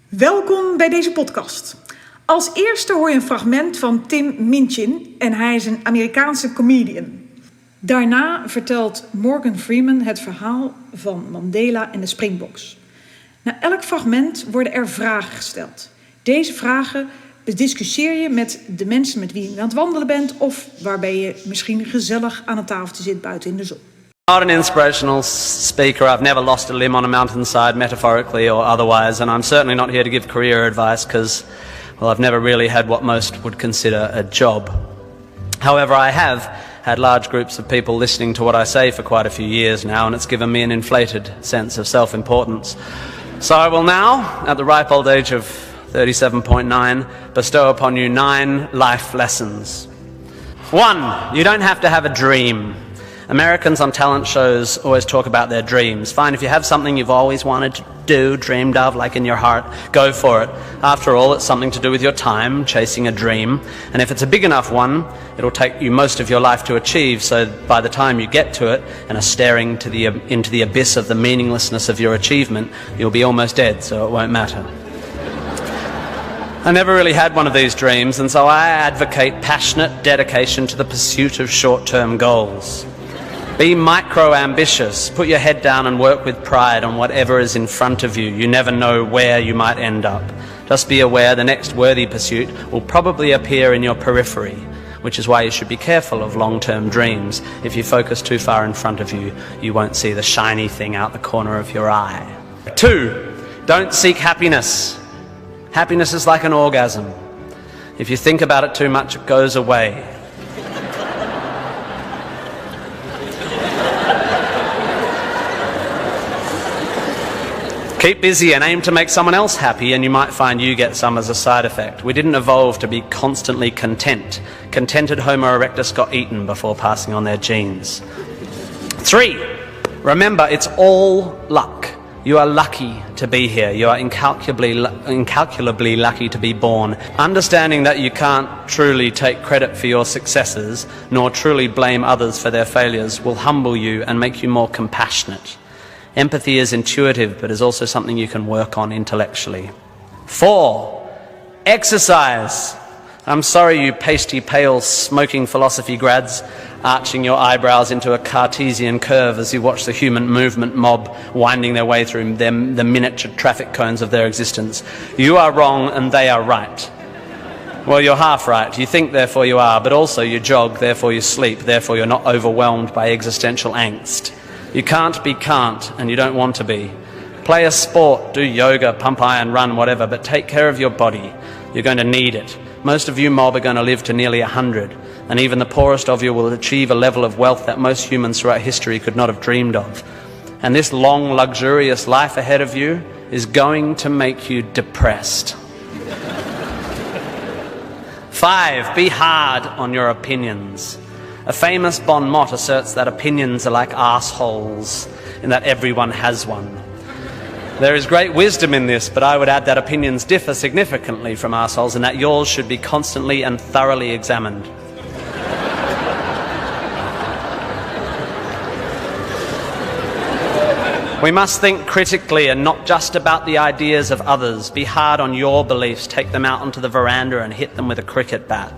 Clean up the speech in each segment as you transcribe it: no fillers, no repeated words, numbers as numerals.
Welkom bij deze podcast. Als eerste hoor je een fragment van Tim Mandela en hij is een Amerikaanse comedian. Daarna vertelt Morgan Freeman het verhaal van Mandela en de Springboks. Na elk fragment worden er vragen gesteld. Deze vragen bediscussieer je met de mensen met wie je aan het wandelen bent of waarbij je misschien gezellig aan een tafeltje zit buiten in de zon. I'm not an inspirational speaker. I've never lost a limb on a mountainside, metaphorically or otherwise, and I'm certainly not here to give career advice because, well, I've never really had what most would consider a job. However, I have had large groups of people listening to what I say for quite a few years now, and it's given me an inflated sense of self-importance. So I will now, at the ripe old age of 37.9, bestow upon you 9 life lessons. 1, you don't have to have a dream. Americans on talent shows always talk about their dreams. Fine, if you have something you've always wanted to do, dreamed of, like in your heart, go for it. After all, it's something to do with your time, chasing a dream. And if it's a big enough one, it'll take you most of your life to achieve, so by the time you get to it and are staring into the abyss of the meaninglessness of your achievement, you'll be almost dead, so it won't matter. I never really had one of these dreams, and so I advocate passionate dedication to the pursuit of short-term goals. Be micro-ambitious. Put your head down and work with pride on whatever is in front of you. You never know where you might end up. Just be aware the next worthy pursuit will probably appear in your periphery, which is why you should be careful of long-term dreams. If you focus too far in front of you, you won't see the shiny thing out the corner of your eye. 2, don't seek happiness. Happiness is like an orgasm. If you think about it too much, it goes away. Keep busy and aim to make someone else happy, and you might find you get some as a side effect. We didn't evolve to be constantly content. Contented Homo erectus got eaten before passing on their genes. 3, remember, it's all luck. You are lucky to be here. You are incalculably lucky to be born. Understanding that you can't truly take credit for your successes, nor truly blame others for their failures, will humble you and make you more compassionate. Empathy is intuitive, but is also something you can work on intellectually. 4, exercise. I'm sorry, you pasty, pale, smoking philosophy grads, arching your eyebrows into a Cartesian curve as you watch the human movement mob winding their way through the miniature traffic cones of their existence. You are wrong and they are right. Well, you're half right. You think, therefore you are, but also you jog, therefore you sleep, therefore you're not overwhelmed by existential angst. You can't be can't, and you don't want to be. Play a sport, do yoga, pump iron, run, whatever, but take care of your body. You're going to need it. Most of you mob are going to live to nearly 100, and even the poorest of you will achieve a level of wealth that most humans throughout history could not have dreamed of. And this long, luxurious life ahead of you is going to make you depressed. 5, be hard on your opinions. A famous bon mot asserts that opinions are like arseholes, in that everyone has one. There is great wisdom in this, but I would add that opinions differ significantly from arseholes, and that yours should be constantly and thoroughly examined. We must think critically and not just about the ideas of others. Be hard on your beliefs, take them out onto the veranda and hit them with a cricket bat.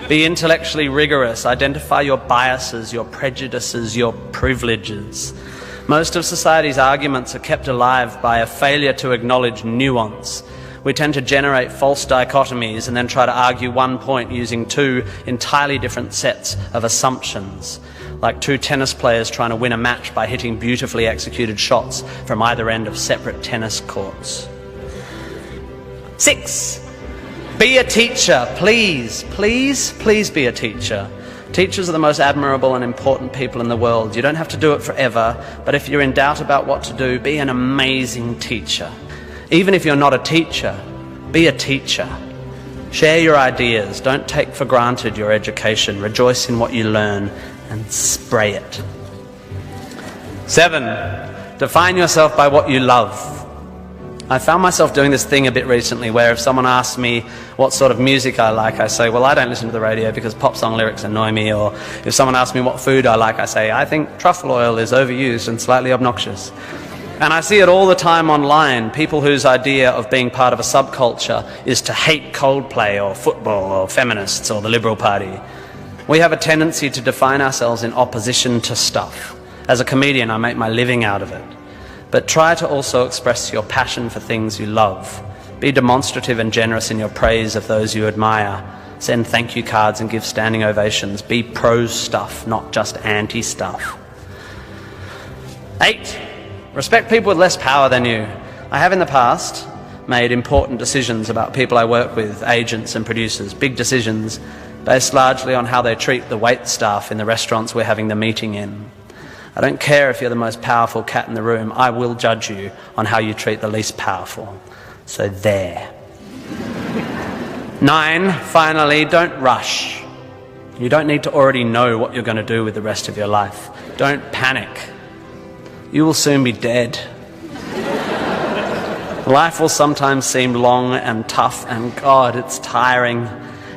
Be intellectually rigorous, identify your biases, your prejudices, your privileges. Most of society's arguments are kept alive by a failure to acknowledge nuance. We tend to generate false dichotomies and then try to argue one point using 2 entirely different sets of assumptions, like 2 tennis players trying to win a match by hitting beautifully executed shots from either end of separate tennis courts. 6, be a teacher. Please, please, please be a teacher. Teachers are the most admirable and important people in the world. You don't have to do it forever, but if you're in doubt about what to do, be an amazing teacher. Even if you're not a teacher, be a teacher. Share your ideas. Don't take for granted your education. Rejoice in what you learn and spray it. 7, define yourself by what you love. I found myself doing this thing a bit recently where if someone asks me what sort of music I like, I say, well, I don't listen to the radio because pop song lyrics annoy me. Or if someone asks me what food I like, I say, I think truffle oil is overused and slightly obnoxious. And I see it all the time online, people whose idea of being part of a subculture is to hate Coldplay or football or feminists or the Liberal Party. We have a tendency to define ourselves in opposition to stuff. As a comedian, I make my living out of it. But try to also express your passion for things you love. Be demonstrative and generous in your praise of those you admire. Send thank you cards and give standing ovations. Be pro-stuff, not just anti-stuff. 8. Respect people with less power than you. I have in the past made important decisions about people I work with, agents and producers, big decisions based largely on how they treat the wait staff in the restaurants we're having the meeting in. I don't care if you're the most powerful cat in the room, I will judge you on how you treat the least powerful. So there. 9, finally, don't rush. You don't need to already know what you're going to do with the rest of your life. Don't panic. You will soon be dead. Life will sometimes seem long and tough, and God, it's tiring.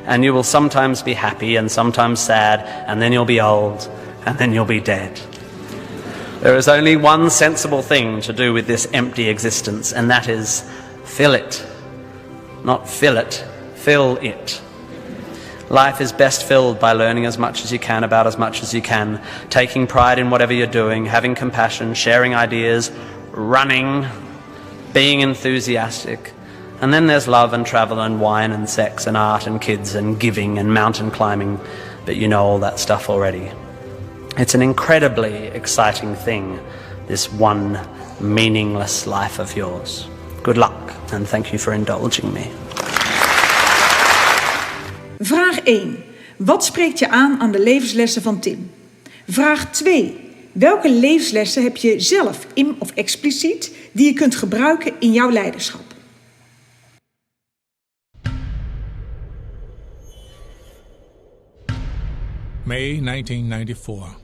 And you will sometimes be happy and sometimes sad, and then you'll be old, and then you'll be dead. There is only one sensible thing to do with this empty existence, and that is fill it. Not fill it, fill it. Life is best filled by learning as much as you can about as much as you can, taking pride in whatever you're doing, having compassion, sharing ideas, running, being enthusiastic. And then there's love and travel and wine and sex and art and kids and giving and mountain climbing, but you know all that stuff already. It's an incredibly exciting thing, this one meaningless life of yours. Good luck and thank you for indulging me. Vraag 1. Wat spreekt je aan de levenslessen van Tim? Vraag 2. Welke levenslessen heb je zelf, of expliciet, die je kunt gebruiken in jouw leiderschap? May 1994.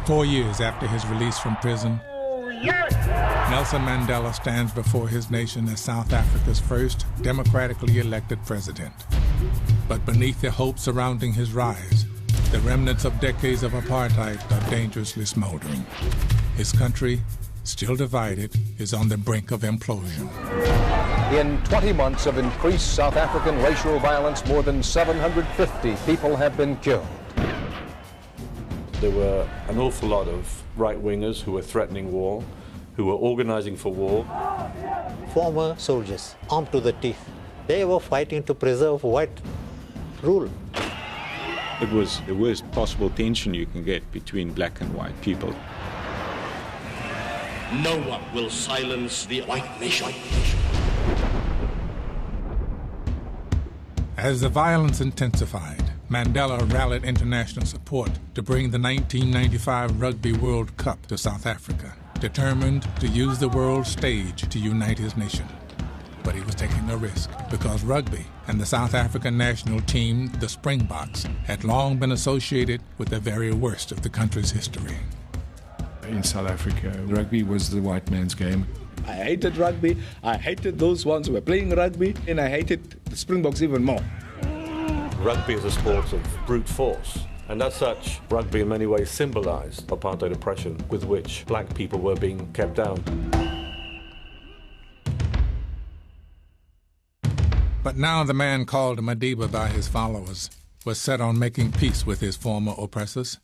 4 years after his release from prison, Nelson Mandela stands before his nation as South Africa's first democratically elected president. But beneath the hope surrounding his rise, the remnants of decades of apartheid are dangerously smoldering. His country, still divided, is on the brink of implosion. In 20 months of increased South African racial violence, more than 750 people have been killed. There were an awful lot of right-wingers who were threatening war, who were organizing for war. Former soldiers, armed to the teeth, they were fighting to preserve white rule. It was the worst possible tension you can get between black and white people. No one will silence the white nation. As the violence intensified, Mandela rallied international support to bring the 1995 Rugby World Cup to South Africa, determined to use the world stage to unite his nation. But he was taking a risk because rugby and the South African national team, the Springboks, had long been associated with the very worst of the country's history. In South Africa, rugby was the white man's game. I hated rugby, I hated those ones who were playing rugby, and I hated the Springboks even more. Rugby is a sport of brute force, and as such, rugby in many ways symbolized apartheid oppression with which black people were being kept down. But now the man called Madiba by his followers was set on making peace with his former oppressors.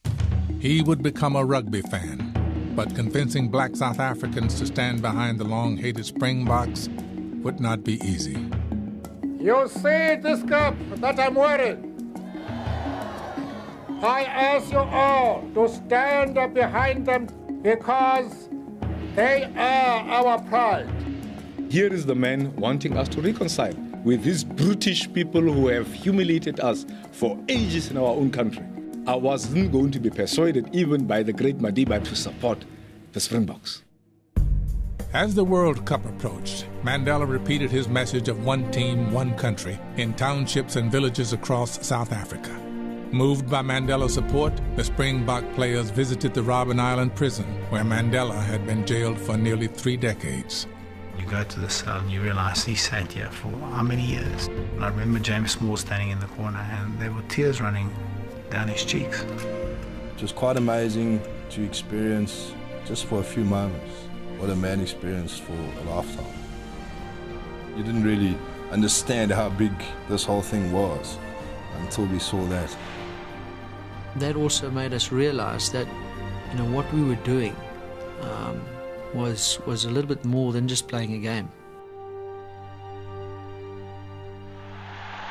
He would become a rugby fan, but convincing black South Africans to stand behind the long-hated Springboks would not be easy. You see this cup that I'm wearing? I ask you all to stand behind them because they are our pride. Here is the man wanting us to reconcile with these brutish people who have humiliated us for ages in our own country. I wasn't going to be persuaded even by the great Madiba to support the Springboks. As the World Cup approached, Mandela repeated his message of one team, one country in townships and villages across South Africa. Moved by Mandela's support, the Springbok players visited the Robben Island prison, where Mandela had been jailed for nearly 3 decades. You go to the cell and you realize he sat here for how many years? And I remember James Small standing in the corner and there were tears running down his cheeks. It was quite amazing to experience just for a few moments, what a man experienced for a lifetime. You didn't really understand how big this whole thing was until we saw that. That also made us realize that, what we were doing was a little bit more than just playing a game.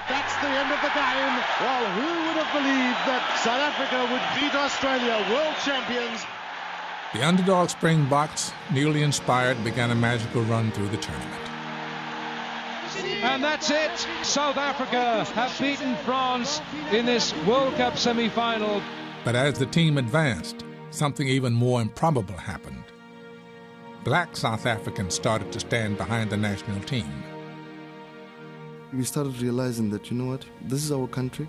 That's the end of the game. Well, who would have believed that South Africa would beat Australia, world champions? The underdog Springboks, newly inspired, began a magical run through the tournament. And that's it. South Africa have beaten France in this World Cup semi-final. But as the team advanced, something even more improbable happened. Black South Africans started to stand behind the national team. We started realizing that, this is our country,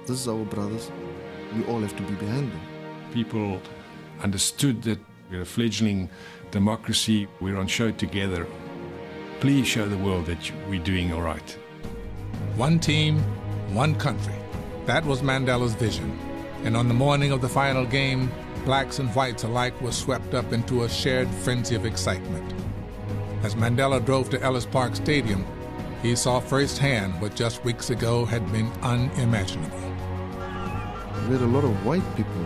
this is our brothers, we all have to be behind them. People understood that we're a fledgling democracy, we're on show together. Please show the world that we're doing all right. One team, one country. That was Mandela's vision. And on the morning of the final game, blacks and whites alike were swept up into a shared frenzy of excitement. As Mandela drove to Ellis Park Stadium, he saw firsthand what just weeks ago had been unimaginable. We had a lot of white people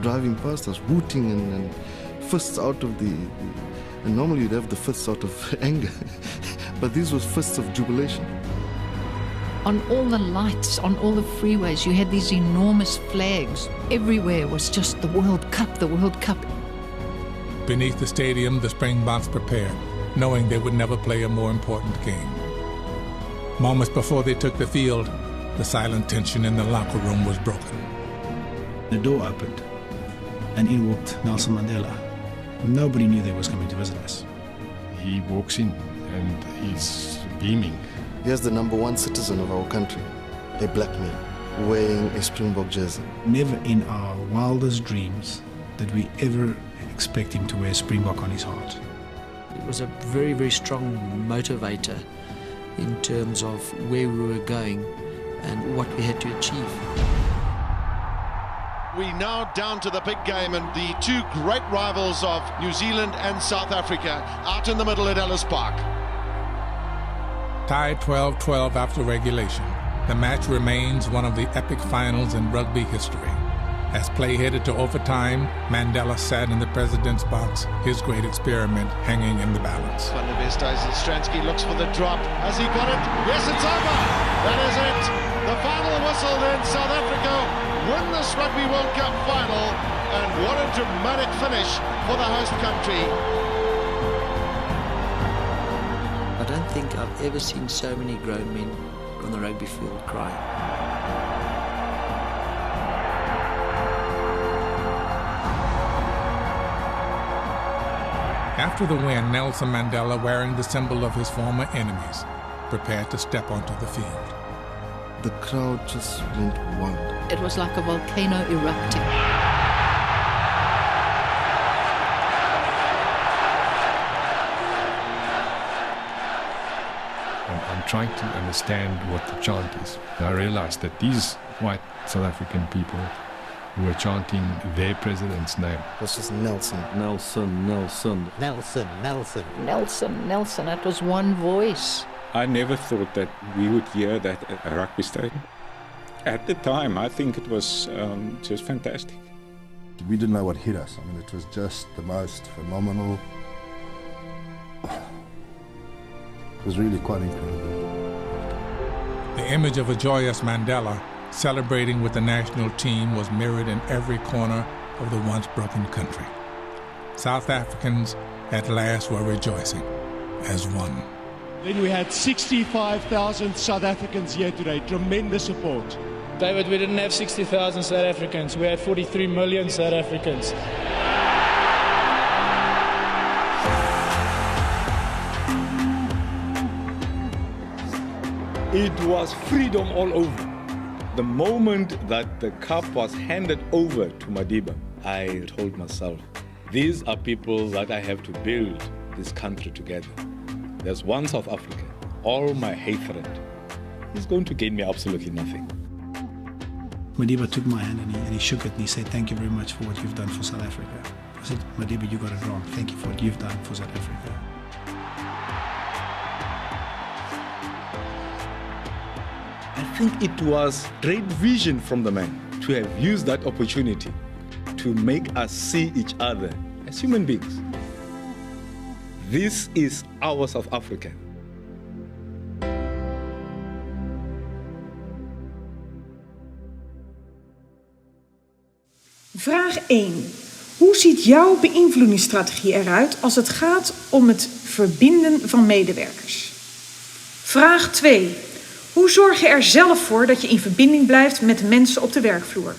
driving past us, hooting and fists out of and normally you'd have the fists out of anger, but these were fists of jubilation. On all the lights, on all the freeways, you had these enormous flags. Everywhere was just the World Cup, the World Cup. Beneath the stadium, the Springboks prepared, knowing they would never play a more important game. Moments before they took the field, the silent tension in the locker room was broken. The door opened, and in walked Nelson Mandela. Nobody knew they was coming to visit us. He walks in, and he's beaming. Here's the #1 citizen of our country, a black man, wearing a Springbok jersey. Never in our wildest dreams did we ever expect him to wear a Springbok on his heart. It was a very, very strong motivator in terms of where we were going and what we had to achieve. We now down to the big game, and the two great rivals of New Zealand and South Africa out in the middle at Ellis Park. Tied 12-12 after regulation, the match remains one of the epic finals in rugby history. As play headed to overtime, Mandela sat in the president's box, his great experiment hanging in the balance. Van der Westhuizen, Stransky looks for the drop. Has he got it? Yes, it's over. That is it. The final whistle then. South Africa win this Rugby World Cup final. And what a dramatic finish for the host country. I don't think I've ever seen so many grown men on the rugby field cry. After the win, Nelson Mandela, wearing the symbol of his former enemies, prepared to step onto the field. The crowd just went wild. It was like a volcano erupting. I'm trying to understand what the chant is. I realized that these white South African people who were chanting their president's name. This is Nelson. Nelson, Nelson. Nelson, Nelson. Nelson, Nelson, it was one voice. I never thought that we would hear that at a rugby stadium. At the time, I think it was just fantastic. We didn't know what hit us. I mean, it was just the most phenomenal. It was really quite incredible. The image of a joyous Mandela celebrating with the national team was mirrored in every corner of the once broken country. South Africans at last were rejoicing as one. Then we had 65,000 South Africans here today. Tremendous support. David, we didn't have 60,000 South Africans. We had 43 million South Africans. It was freedom all over. The moment that the cup was handed over to Madiba, I told myself, these are people that I have to build this country together. There's one South Africa, all my hatred. He's going to gain me absolutely nothing. Madiba took my hand and he shook it and he said, "Thank you very much for what you've done for South Africa." I said, Madiba, you got it wrong. Thank you for what you've done for South Africa. I think it was great vision from the man to have used that opportunity to make us see each other as human beings. This is our South Africa. Vraag 1. Hoe ziet jouw beïnvloedingsstrategie eruit als het gaat om het verbinden van medewerkers? Vraag 2. Hoe zorg je er zelf voor dat je in verbinding blijft met de mensen op de werkvloer?